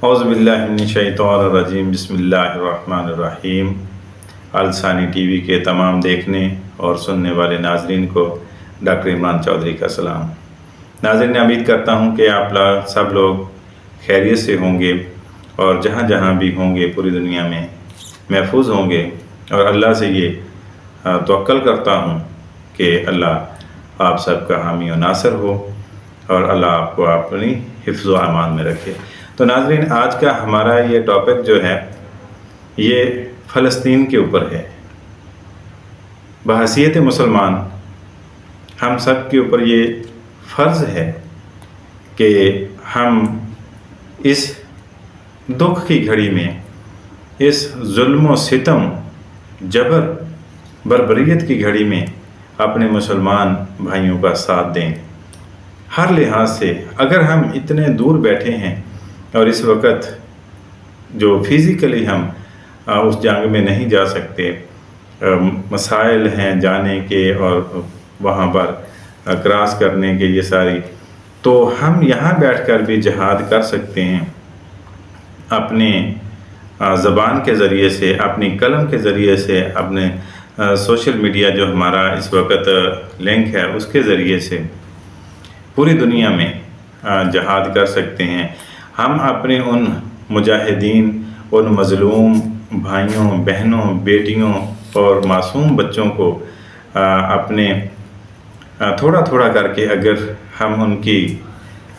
اعوذ باللہ من الشیطان الرجیم، بسم اللہ الرحمن الرحیم۔ الثانی ٹی وی کے تمام دیکھنے اور سننے والے ناظرین کو ڈاکٹر عمران چودھری کا سلام۔ ناظرین، امید کرتا ہوں کہ آپ سب لوگ خیریت سے ہوں گے اور جہاں جہاں بھی ہوں گے پوری دنیا میں محفوظ ہوں گے، اور اللہ سے یہ توکل کرتا ہوں کہ اللہ آپ سب کا حامی و ناصر ہو اور اللہ آپ کو اپنی حفظ و امان میں رکھے۔ تو ناظرین، آج کا ہمارا یہ ٹاپک جو ہے یہ فلسطین کے اوپر ہے۔ بحیثیت مسلمان ہم سب کے اوپر یہ فرض ہے کہ ہم اس دکھ کی گھڑی میں، اس ظلم و ستم، جبر، بربریت کی گھڑی میں اپنے مسلمان بھائیوں کا ساتھ دیں ہر لحاظ سے۔ اگر ہم اتنے دور بیٹھے ہیں اور اس وقت جو فزیکلی ہم اس جنگ میں نہیں جا سکتے، مسائل ہیں جانے کے اور وہاں پر کراس کرنے کے، یہ ساری، تو ہم یہاں بیٹھ کر بھی جہاد کر سکتے ہیں اپنے زبان کے ذریعے سے، اپنی قلم کے ذریعے سے، اپنے سوشل میڈیا جو ہمارا اس وقت لنک ہے اس کے ذریعے سے پوری دنیا میں جہاد کر سکتے ہیں۔ ہم اپنے ان مجاہدین، ان مظلوم بھائیوں، بہنوں، بیٹیوں اور معصوم بچوں کو اپنے تھوڑا تھوڑا کر کے اگر ہم ان کی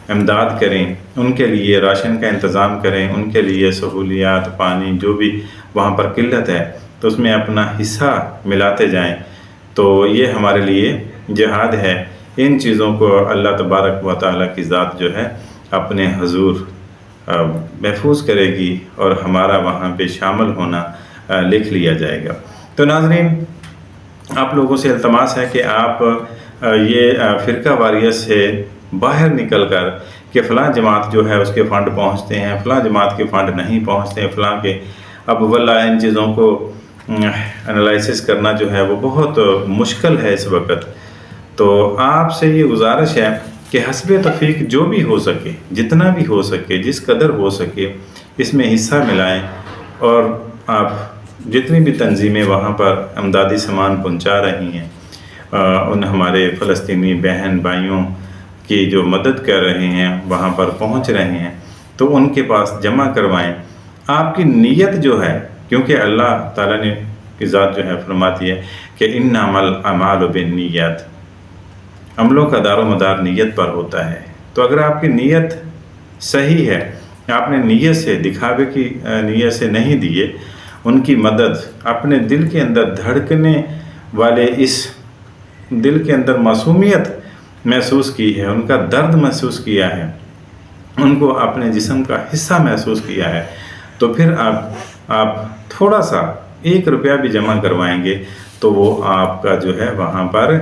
امداد کریں، ان کے لیے راشن کا انتظام کریں، ان کے لیے سہولیات، پانی، جو بھی وہاں پر قلت ہے تو اس میں اپنا حصہ ملاتے جائیں، تو یہ ہمارے لیے جہاد ہے۔ ان چیزوں کو اللہ تبارک و تعالیٰ کی ذات جو ہے اپنے حضور محفوظ کرے گی اور ہمارا وہاں پہ شامل ہونا لکھ لیا جائے گا۔ تو ناظرین، آپ لوگوں سے التماس ہے کہ آپ یہ فرقہ واریت سے باہر نکل کر کہ فلاں جماعت جو ہے اس کے فنڈ پہنچتے ہیں، فلاں جماعت کے فنڈ نہیں پہنچتے ہیں، فلاں کے، اب واللہ ان چیزوں کو انالائسس کرنا جو ہے وہ بہت مشکل ہے اس وقت۔ تو آپ سے یہ گزارش ہے کہ حسب توفیق جو بھی ہو سکے، جتنا بھی ہو سکے، جس قدر ہو سکے اس میں حصہ ملائیں، اور آپ جتنی بھی تنظیمیں وہاں پر امدادی سامان پہنچا رہی ہیں، ان ہمارے فلسطینی بہن بھائیوں کی جو مدد کر رہے ہیں، وہاں پر پہنچ رہے ہیں، تو ان کے پاس جمع کروائیں۔ آپ کی نیت جو ہے، کیونکہ اللہ تعالیٰ نے کی ذات جو ہے فرماتی ہے کہ انما الاعمال بالنیات، عملوں کا دار و مدار نیت پر ہوتا ہے۔ تو اگر آپ کی نیت صحیح ہے، آپ نے نیت سے، دکھاوے کی نیت سے نہیں دیے، ان کی مدد، اپنے دل کے اندر دھڑکنے والے، اس دل کے اندر معصومیت محسوس کی ہے، ان کا درد محسوس کیا ہے، ان کو اپنے جسم کا حصہ محسوس کیا ہے، تو پھر آپ تھوڑا سا 1 روپیہ بھی جمع کروائیں گے تو وہ آپ کا جو ہے وہاں پر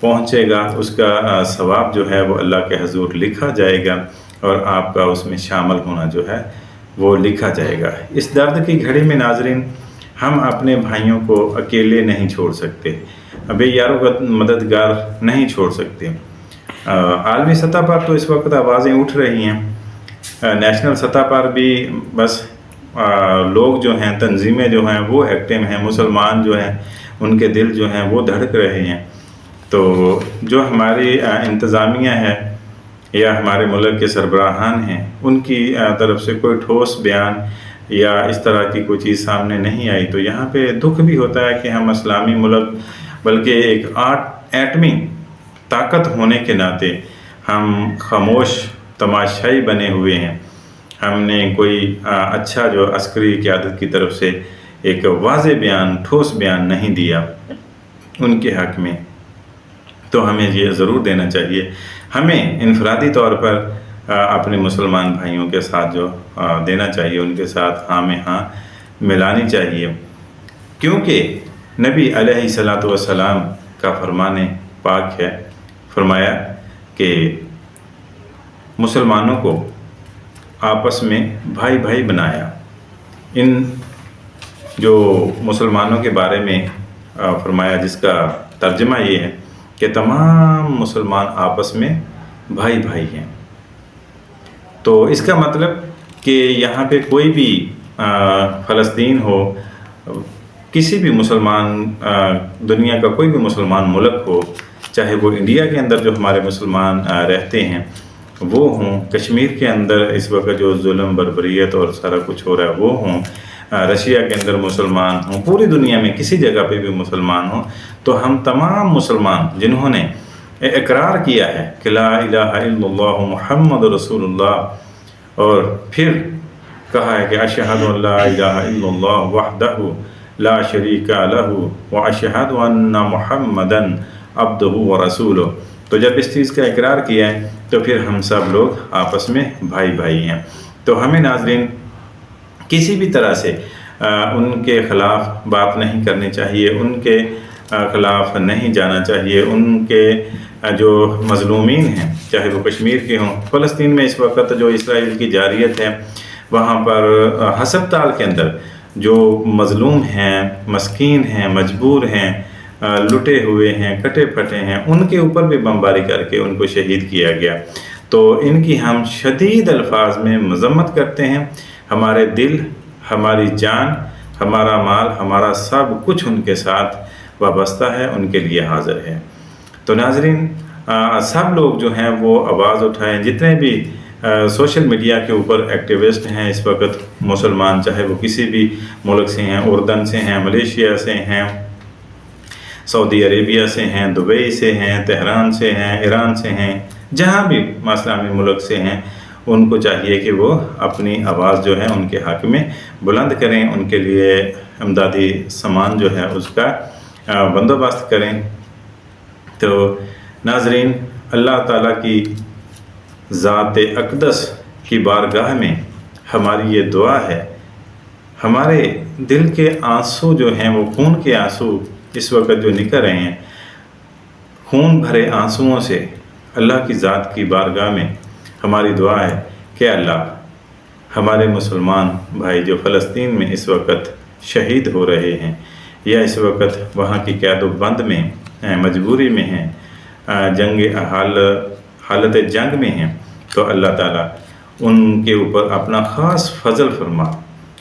پہنچے گا، اس کا ثواب جو ہے وہ اللہ کے حضور لکھا جائے گا، اور آپ کا اس میں شامل ہونا جو ہے وہ لکھا جائے گا۔ اس درد کی گھڑی میں ناظرین، ہم اپنے بھائیوں کو اکیلے نہیں چھوڑ سکتے، بے یارو کا مددگار نہیں چھوڑ سکتے۔ عالمی سطح پر تو اس وقت آوازیں اٹھ رہی ہیں، نیشنل سطح پر بھی بس لوگ جو ہیں، تنظیمیں جو ہیں وہ ایکٹیو ہیں، مسلمان جو ہیں ان کے دل جو ہیں وہ دھڑک رہے ہیں۔ تو جو ہماری انتظامیہ ہے یا ہمارے ملک کے سربراہان ہیں، ان کی طرف سے کوئی ٹھوس بیان یا اس طرح کی کوئی چیز سامنے نہیں آئی، تو یہاں پہ دکھ بھی ہوتا ہے کہ ہم اسلامی ملک، بلکہ ایک ایٹمی طاقت ہونے کے ناطے ہم خاموش تماشائی بنے ہوئے ہیں۔ ہم نے کوئی اچھا جو عسکری قیادت کی طرف سے ایک واضح بیان، ٹھوس بیان نہیں دیا ان کے حق میں، تو ہمیں یہ ضرور دینا چاہیے۔ ہمیں انفرادی طور پر اپنے مسلمان بھائیوں کے ساتھ جو دینا چاہیے، ان کے ساتھ ہاں میں ہاں ملانی چاہیے، کیونکہ نبی علیہ الصلاۃ والسلام کا فرمان پاک ہے، فرمایا کہ مسلمانوں کو آپس میں بھائی بھائی بنایا۔ ان جو مسلمانوں کے بارے میں فرمایا، جس کا ترجمہ یہ ہے کہ تمام مسلمان آپس میں بھائی بھائی ہیں۔ تو اس کا مطلب کہ یہاں پہ کوئی بھی فلسطین ہو، کسی بھی مسلمان دنیا کا کوئی بھی مسلمان ملک ہو، چاہے وہ انڈیا کے اندر جو ہمارے مسلمان رہتے ہیں وہ ہوں، کشمیر کے اندر اس وقت جو ظلم بربریت اور سارا کچھ ہو رہا ہے وہ ہوں، رشیا کے اندر مسلمان ہوں، پوری دنیا میں کسی جگہ پہ بھی مسلمان ہوں، تو ہم تمام مسلمان جنہوں نے اقرار کیا ہے کہ لا الہ الا اللہ محمد رسول اللہ، اور پھر کہا ہے کہ اشہد ان لا الہ الا اللہ وحدہ لا شریک لہ واشہد ان محمدا عبدہ ورسولہ، تو جب اس چیز کا اقرار کیا ہے تو پھر ہم سب لوگ آپس میں بھائی بھائی ہیں۔ تو ہمیں ناظرین کسی بھی طرح سے ان کے خلاف بات نہیں کرنی چاہیے، ان کے خلاف نہیں جانا چاہیے، ان کے جو مظلومین ہیں چاہے وہ کشمیر کے ہوں، فلسطین میں اس وقت جو اسرائیل کی جارحیت ہے وہاں پر ہسپتال کے اندر جو مظلوم ہیں، مسکین ہیں، مجبور ہیں، لٹے ہوئے ہیں، کٹے پھٹے ہیں، ان کے اوپر بھی بمباری کر کے ان کو شہید کیا گیا، تو ان کی ہم شدید الفاظ میں مذمت کرتے ہیں۔ ہمارے دل، ہماری جان، ہمارا مال، ہمارا سب کچھ ان کے ساتھ وابستہ ہے، ان کے لیے حاضر ہے۔ تو ناظرین سب لوگ جو ہیں وہ آواز اٹھائیں، جتنے بھی سوشل میڈیا کے اوپر ایکٹیوسٹ ہیں اس وقت مسلمان، چاہے وہ کسی بھی ملک سے ہیں، اردن سے ہیں، ملیشیا سے ہیں، سعودی عربیہ سے ہیں، دبئی سے ہیں، تہران سے ہیں، ایران سے ہیں، جہاں بھی اسلامی ملک سے ہیں، ان کو چاہیے کہ وہ اپنی آواز جو ہے ان کے حق میں بلند کریں، ان کے لیے امدادی سامان جو ہے اس کا بندوبست کریں۔ تو ناظرین اللہ تعالیٰ کی ذات اقدس کی بارگاہ میں ہماری یہ دعا ہے، ہمارے دل کے آنسو جو ہیں وہ خون کے آنسو اس وقت جو نکل رہے ہیں، خون بھرے آنسوؤں سے اللہ کی ذات کی بارگاہ میں ہماری دعا ہے کہ اللہ ہمارے مسلمان بھائی جو فلسطین میں اس وقت شہید ہو رہے ہیں یا اس وقت وہاں کی قید و بند میں مجبوری میں ہیں، حالت جنگ میں ہیں، تو اللہ تعالیٰ ان کے اوپر اپنا خاص فضل فرما،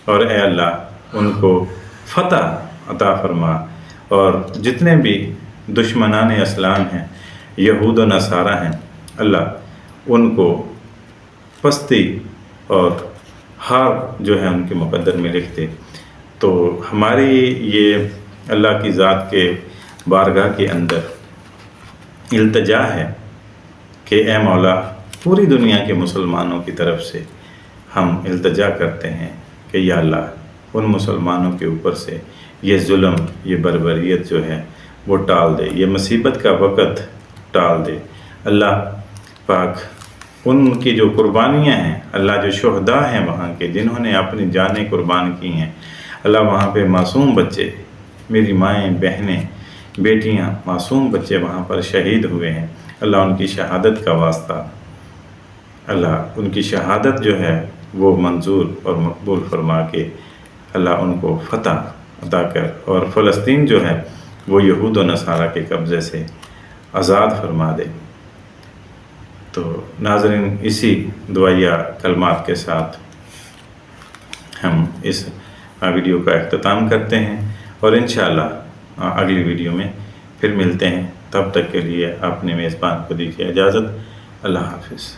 اور اے اللہ ان کو فتح عطا فرما، اور جتنے بھی دشمنان اسلام ہیں، یہود و نصارہ ہیں، اللہ ان کو پستی اور ہار جو ہے ان کے مقدر میں لکھ دے۔ تو ہماری یہ اللہ کی ذات کے بارگاہ کے اندر التجا ہے کہ اے مولا پوری دنیا کے مسلمانوں کی طرف سے ہم التجا کرتے ہیں کہ یا اللہ ان مسلمانوں کے اوپر سے یہ ظلم، یہ بربریت جو ہے وہ ٹال دے، یہ مصیبت کا وقت ٹال دے۔ اللہ پاک ان کی جو قربانیاں ہیں، اللہ جو شہداء ہیں وہاں کے، جنہوں نے اپنی جانیں قربان کی ہیں، اللہ وہاں پہ معصوم بچے، میری مائیں، بہنیں، بیٹیاں، معصوم بچے وہاں پر شہید ہوئے ہیں، اللہ ان کی شہادت کا واسطہ، اللہ ان کی شہادت جو ہے وہ منظور اور مقبول فرما کے اللہ ان کو فتح عطا کر، اور فلسطین جو ہے وہ یہود و نصارہ کے قبضے سے آزاد فرما دے۔ تو ناظرین اسی دعائیہ کلمات کے ساتھ ہم اس ویڈیو کا اختتام کرتے ہیں، اور انشاءاللہ اگلی ویڈیو میں پھر ملتے ہیں۔ تب تک کے لیے اپنے میزبان کو دیجیے اجازت۔ اللہ حافظ۔